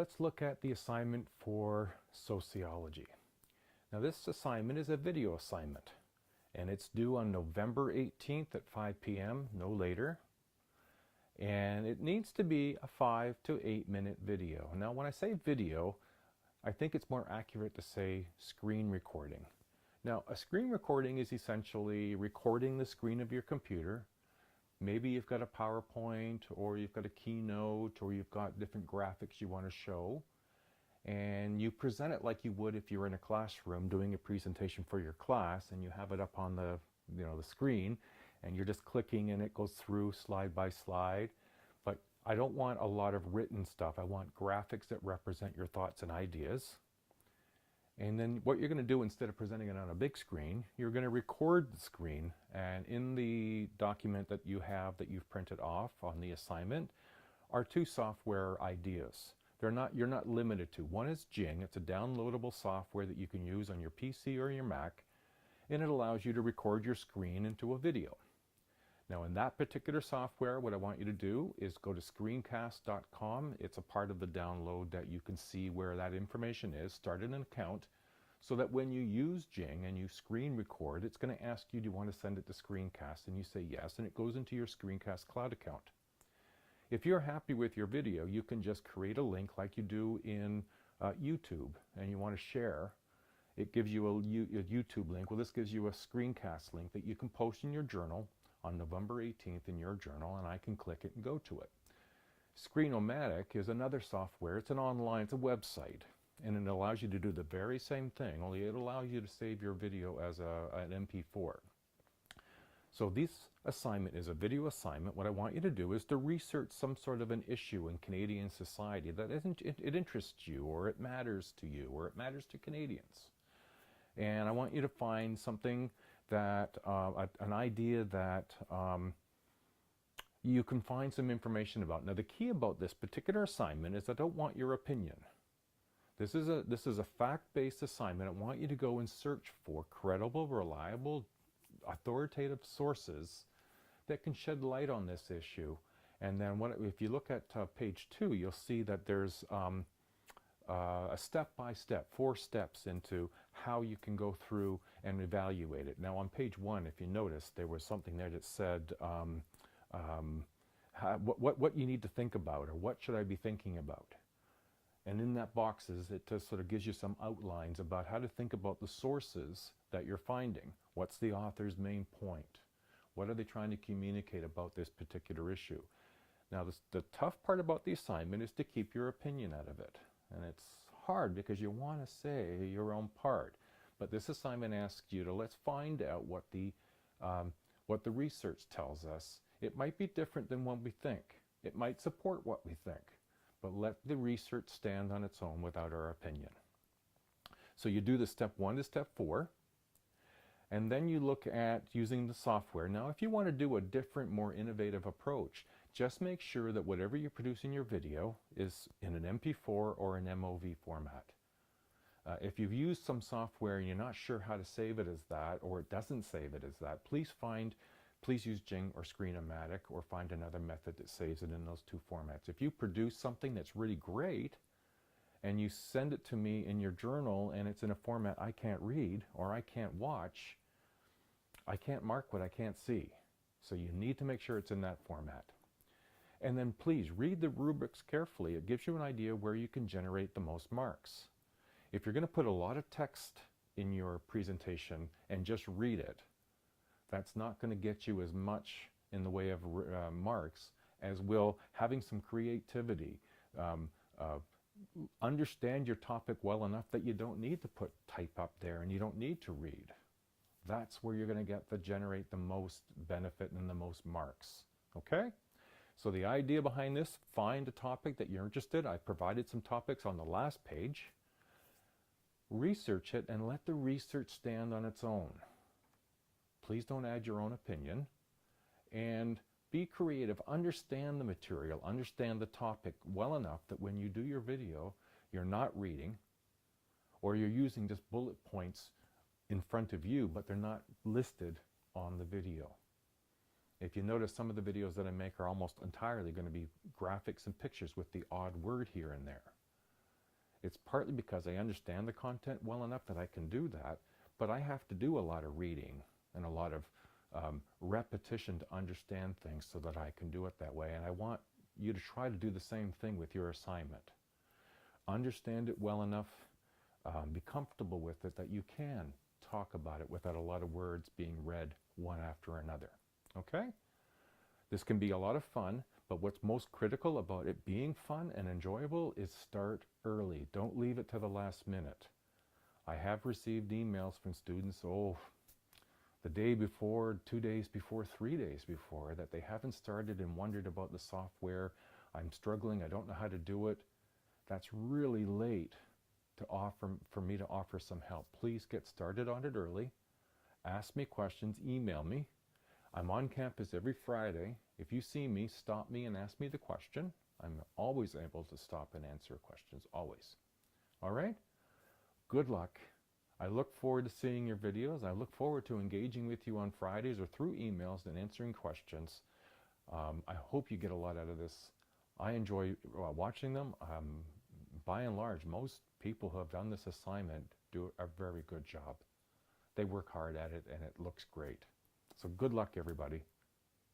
Let's look at the assignment for sociology. Now this assignment is a video assignment and it's due on November 18th at 5 p.m., no later. And it needs to be a 5 to 8 minute video. Now when I say video, I think it's more accurate to say screen recording. Now a screen recording is essentially recording the screen of your computer. Maybe you've got a PowerPoint or you've got a keynote or you've got different graphics you want to show, and you present it like you would if you were in a classroom doing a presentation for your class, and you have it up on the screen and you're just clicking and it goes through slide by slide. But I don't want a lot of written stuff. I want graphics that represent your thoughts and ideas. And then what you're going to do, instead of presenting it on a big screen, you're going to record the screen. And in the document that you have that you've printed off on the assignment are two software ideas. You're not limited to. One is Jing. It's a downloadable software that you can use on your PC or your Mac, and it allows you to record your screen into a video. Now in that particular software, what I want you to do is go to screencast.com. It's a part of the download that you can see where that information is. Start an account so that when you use Jing and you screen record, it's going to ask you, do you want to send it to Screencast? And you say yes, and it goes into your Screencast cloud account. If you're happy with your video, you can just create a link like you do in YouTube, and you want to share. It gives you a YouTube link. Well, this gives you a Screencast link that you can post in your journal on November 18th in your journal, and I can click it and go to it. Screenomatic is another software. It's an online, it's a website, and it allows you to do the very same thing, only it allows you to save your video as an MP4. So this assignment is a video assignment. What I want you to do is to research some sort of an issue in Canadian society that it interests you, or it matters to you, or it matters to Canadians. And I want you to find something that, an idea that you can find some information about. Now the key about this particular assignment is I don't want your opinion. This is a fact-based assignment. I want you to go and search for credible, reliable, authoritative sources that can shed light on this issue. And then if you look at page 2, you'll see that there's a step-by-step, 4 steps into how you can go through and evaluate it. Now on page 1, if you notice, there was something there that said what you need to think about, or what should I be thinking about. And in that boxes, it just sort of gives you some outlines about how to think about the sources that you're finding. What's the author's main point? What are they trying to communicate about this particular issue? Now the tough part about the assignment is to keep your opinion out of it. And it's hard because you want to say your own part. But this assignment asks you to, let's find out what the research tells us. It might be different than what we think. It might support what we think. But let the research stand on its own without our opinion. So you do the step 1 to step 4. And then you look at using the software. Now if you want to do a different, more innovative approach, just make sure that whatever you produce in your video is in an MP4 or an MOV format. If you've used some software and you're not sure how to save it as that, or it doesn't save it as that, please use Jing or Screenomatic, or find another method that saves it in those 2 formats. If you produce something that's really great and you send it to me in your journal and it's in a format I can't read or I can't watch, I can't mark what I can't see. So you need to make sure it's in that format. And then please read the rubrics carefully. It gives you an idea where you can generate the most marks. If you're going to put a lot of text in your presentation and just read it, that's not going to get you as much in the way of marks as will having some creativity. Understand your topic well enough that you don't need to put type up there and you don't need to read. That's where you're going to generate the most benefit and the most marks. Okay? So the idea behind this, find a topic that you're interested in. I provided some topics on the last page. Research it and let the research stand on its own. Please don't add your own opinion. And be creative. Understand the material. Understand the topic well enough that when you do your video, you're not reading, or you're using just bullet points in front of you, but they're not listed on the video. If you notice, some of the videos that I make are almost entirely going to be graphics and pictures with the odd word here and there. It's partly because I understand the content well enough that I can do that, but I have to do a lot of reading and a lot of repetition to understand things so that I can do it that way. And I want you to try to do the same thing with your assignment. Understand it well enough, be comfortable with it that you can talk about it without a lot of words being read one after another. Okay? This can be a lot of fun, but what's most critical about it being fun and enjoyable is start early. Don't leave it to the last minute. I have received emails from students, the day before, 2 days before, 3 days before, that they haven't started and wondered about the software. I'm struggling, I don't know how to do it. That's really late for me to offer some help. Please get started on it early. Ask me questions, email me. I'm on campus every Friday. If you see me, stop me and ask me the question. I'm always able to stop and answer questions, always. All right? Good luck. I look forward to seeing your videos. I look forward to engaging with you on Fridays or through emails and answering questions. I hope you get a lot out of this. I enjoy watching them. By and large, most people who have done this assignment do a very good job. They work hard at it and it looks great. So good luck, everybody.